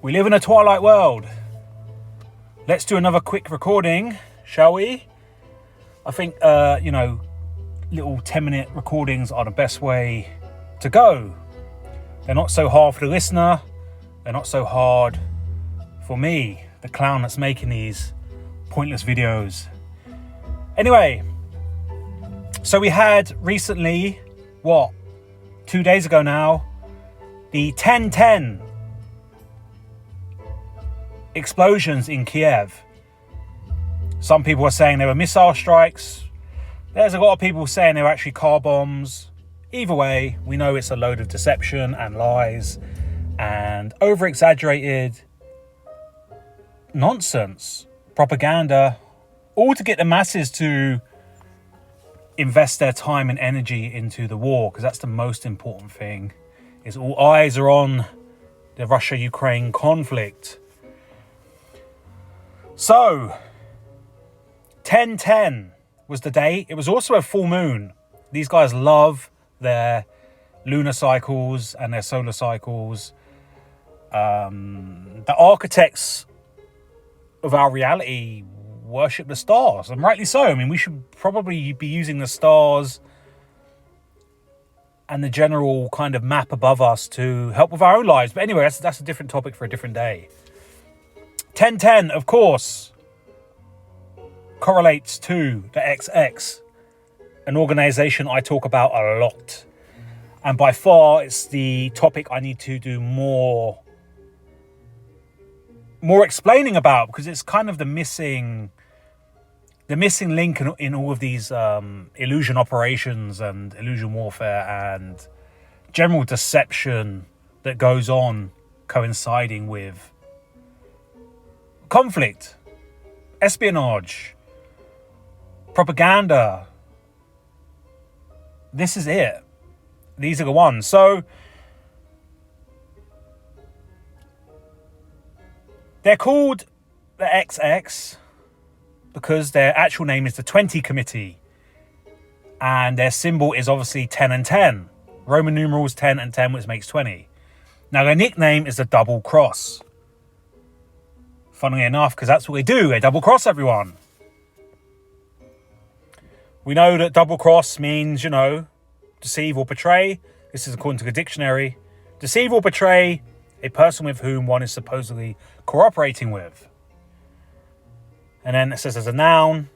We live in a twilight world. Let's do another quick recording, shall we? I think, little 10-minute recordings are the best way to go. They're not so hard for the listener. They're not so hard for me, the clown that's making these pointless videos. Anyway, so we had recently, 2 days ago now, the 10/10 explosions in Kiev. Some people are saying they were missile strikes. There's a lot of people saying they were actually car bombs. Either way, we know it's a load of deception and lies and over-exaggerated nonsense, propaganda, all to get the masses to invest their time and energy into the war, because that's the most important thing, is all eyes are on the Russia-Ukraine conflict. So, 10/10 was the date. It was also a full moon. These guys love their lunar cycles and their solar cycles. The architects of our reality worship the stars, and rightly so. I mean, we should probably be using the stars and the general kind of map above us to help with our own lives. But anyway, that's a different topic for a different day. 10/10, of course, correlates to the XX, an organization I talk about a lot. And by far, it's the topic I need to do more explaining about, because it's kind of the missing link in all of these illusion operations and illusion warfare and general deception that goes on coinciding with conflict, espionage, propaganda. This is it. These are the ones. So they're called the XX because their actual name is the 20 Committee, and their symbol is obviously 10 and 10. Roman numerals 10 and 10, which makes 20. Now their nickname is the Double Cross. Funnily enough, because that's what they do. They double cross everyone. We know that double cross means, deceive or betray. This is according to the dictionary. Deceive or betray a person with whom one is supposedly cooperating with. And then it says as a noun,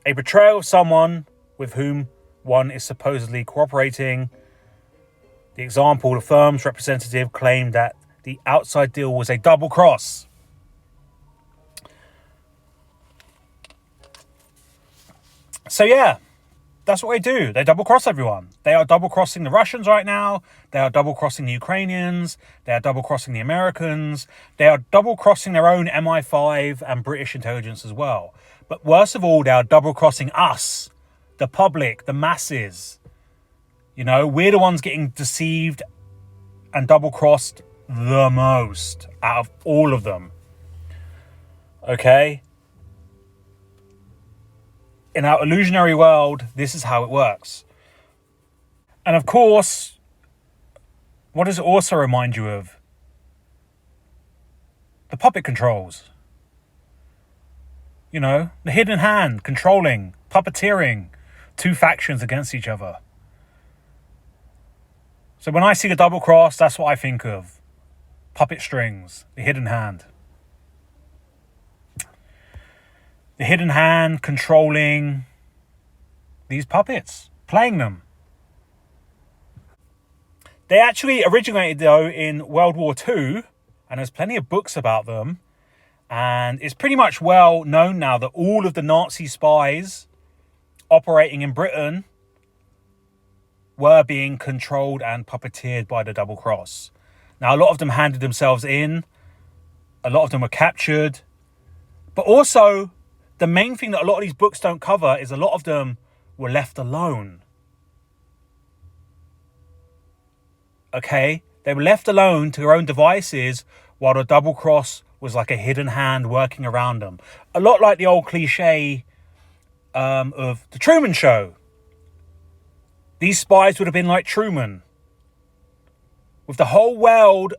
a betrayal of someone with whom one is supposedly cooperating. The example, the firm's representative claimed that the outside deal was a double cross. So yeah, that's what they do. They double cross everyone. They are double crossing the Russians right now. They are double crossing the Ukrainians. They are double crossing the Americans. They are double crossing their own MI5 and British intelligence as well. But worst of all, they are double crossing us, the public, the masses. We're the ones getting deceived and double crossed the most out of all of them. Okay? In our illusionary world, this is how it works. And of course, what does it also remind you of? The puppet controls. The hidden hand, controlling, puppeteering two factions against each other. So when I see the double cross, that's what I think of. Puppet strings, the hidden hand. The hidden hand controlling these puppets, playing them. They actually originated, though, in World War II, and there's plenty of books about them. And it's pretty much well known now that all of the Nazi spies operating in Britain were being controlled and puppeteered by the double cross. Now, a lot of them handed themselves in. A lot of them were captured. But also, the main thing that a lot of these books don't cover is a lot of them were left alone. Okay? They were left alone to their own devices while the double cross was like a hidden hand working around them. A lot like the old cliche of the Truman Show. These spies would have been like Truman, with the whole world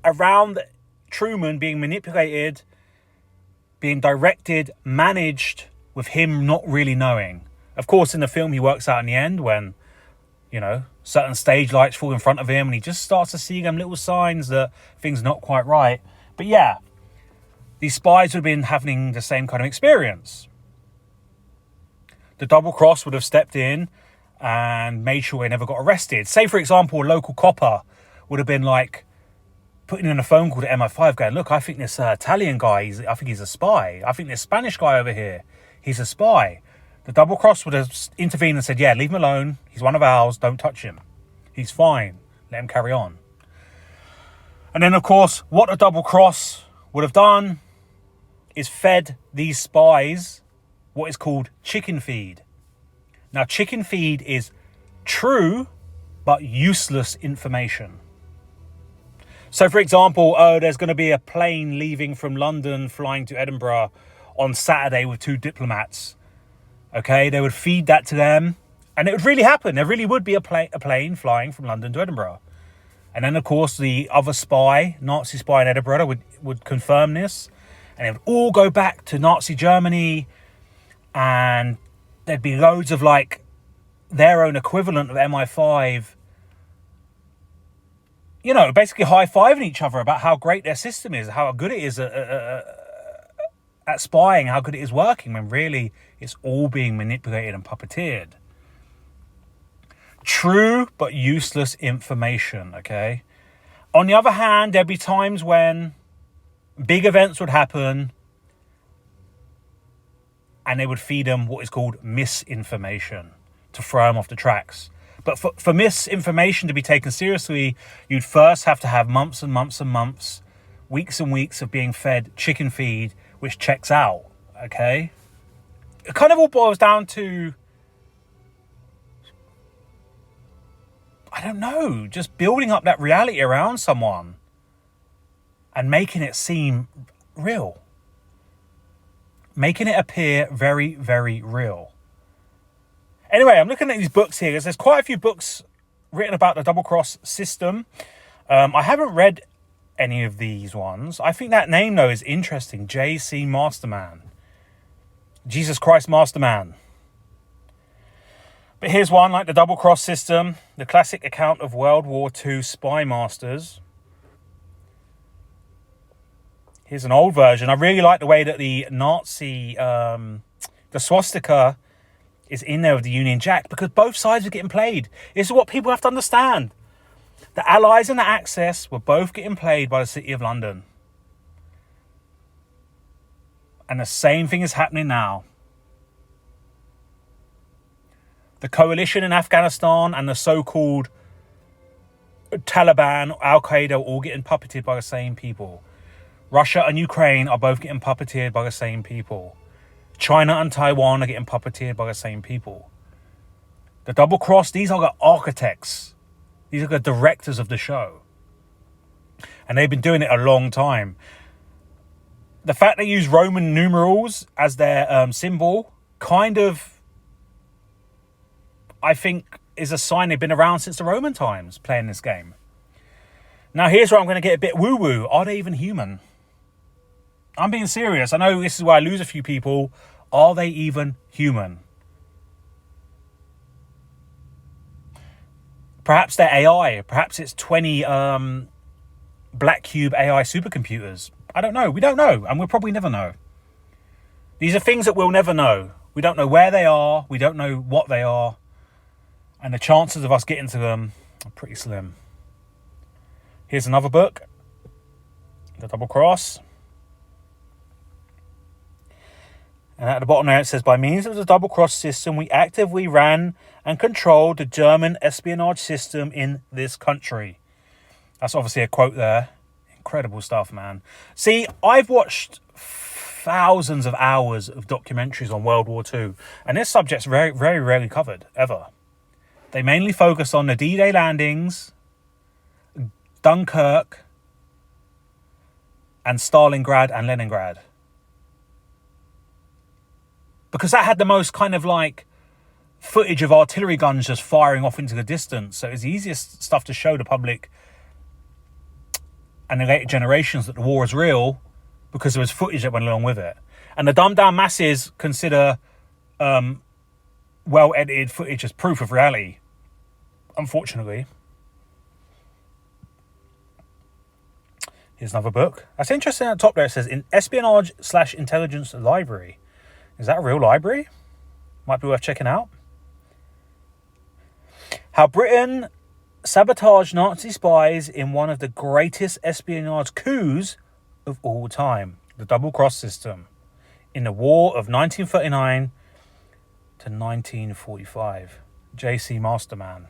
around Truman being manipulated, being directed, managed, with him not really knowing. Of course, in the film, he works out in the end when, you know, certain stage lights fall in front of him and he just starts to see them little signs that things are not quite right. But yeah, these spies would have been having the same kind of experience. The double cross would have stepped in and made sure they never got arrested. Say, for example, a local copper would have been like putting in a phone call to MI5 going, look, I think this Italian guy, I think he's a spy. I think this Spanish guy over here, he's a spy. The double cross would have intervened and said, yeah, leave him alone. He's one of ours. Don't touch him. He's fine. Let him carry on. And then, of course, what the double cross would have done is fed these spies what is called chicken feed. Now, chicken feed is true but useless information. So, for example, there's going to be a plane leaving from London flying to Edinburgh on Saturday with 2 diplomats. Okay, they would feed that to them, and it would really happen. There really would be a plane flying from London to Edinburgh. And then, of course, the other spy, Nazi spy in Edinburgh, would confirm this, and it would all go back to Nazi Germany, and there'd be loads of, like, their own equivalent of MI5, you know, basically high-fiving each other about how great their system is, how good it is at spying, how good it is working, when really it's all being manipulated and puppeteered. True but useless information, okay? On the other hand, there'd be times when big events would happen and they would feed them what is called misinformation to throw them off the tracks. But for misinformation to be taken seriously, you'd first have to have months and months and months, weeks and weeks of being fed chicken feed, which checks out, okay? It kind of all boils down to, I don't know, just building up that reality around someone and making it seem real. Making it appear very, very real. Anyway, I'm looking at these books here. There's quite a few books written about the double cross system. I haven't read any of these ones. I think that name, though, is interesting. J.C. Masterman. Jesus Christ Masterman. But here's one, like the double cross system, the classic account of World War II spy masters. Here's an old version. I really like the way that the Nazi, the swastika is in there with the Union Jack, because both sides are getting played. This is what people have to understand. The Allies and the Axis were both getting played by the City of London. And the same thing is happening now. The coalition in Afghanistan and the so-called Taliban, Al-Qaeda are all getting puppeted by the same people. Russia and Ukraine are both getting puppeteered by the same people. China and Taiwan are getting puppeteered by the same people. The double cross, these are the architects. These are the directors of the show. And they've been doing it a long time. The fact they use Roman numerals as their symbol kind of, I think, is a sign they've been around since the Roman times playing this game. Now, here's where I'm going to get a bit woo-woo. Are they even human? I'm being serious. I know this is where I lose a few people. Are they even human? Perhaps they're AI. Perhaps it's 20 Black Cube AI supercomputers. I don't know. We don't know. And we'll probably never know. These are things that we'll never know. We don't know where they are. We don't know what they are. And the chances of us getting to them are pretty slim. Here's another book. The Double Cross. And at the bottom there it says, by means of the double cross system, we actively ran and controlled the German espionage system in this country. That's obviously a quote there. Incredible stuff, man. See, I've watched thousands of hours of documentaries on World War II, and this subject's very, very rarely covered, ever. They mainly focus on the D-Day landings, Dunkirk, and Stalingrad and Leningrad. Because that had the most kind of like footage of artillery guns just firing off into the distance. So it's the easiest stuff to show the public and the later generations that the war is real because there was footage that went along with it. And the dumbed down masses consider well edited footage as proof of reality, unfortunately. Here's another book. That's interesting at the top there. It says in Espionage/Intelligence Library. Is that a real library? Might be worth checking out. How Britain sabotaged Nazi spies in one of the greatest espionage coups of all time, the double cross system, in the war of 1939 to 1945. J.C. Masterman.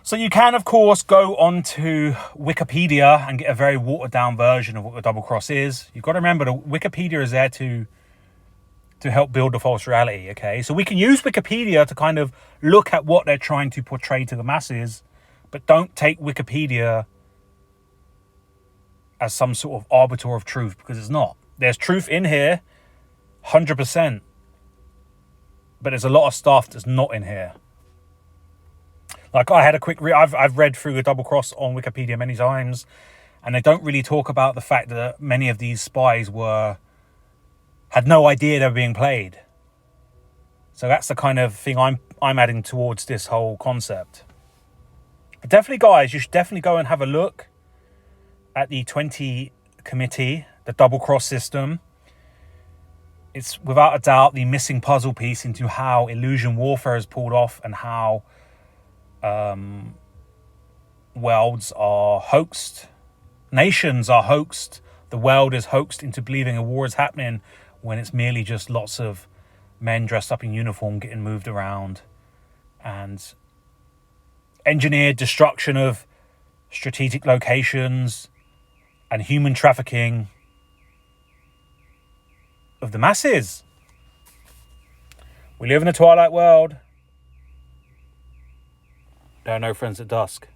So you can, of course, go onto Wikipedia and get a very watered-down version of what the double cross is. You've got to remember that Wikipedia is there to help build a false reality, okay? So we can use Wikipedia to kind of look at what they're trying to portray to the masses, but don't take Wikipedia as some sort of arbiter of truth, because it's not. There's truth in here, 100%, but there's a lot of stuff that's not in here. Like, I had a quick I've read through the double cross on Wikipedia many times, and they don't really talk about the fact that many of these spies had no idea they were being played. So that's the kind of thing I'm adding towards this whole concept. But definitely, guys, you should definitely go and have a look at the 20 committee, the double cross system. It's without a doubt the missing puzzle piece into how illusion warfare is pulled off and how worlds are hoaxed, nations are hoaxed, the world is hoaxed into believing a war is happening when it's merely just lots of men dressed up in uniform getting moved around, and engineered destruction of strategic locations and human trafficking of the masses. We live in a twilight world. There are no friends at dusk.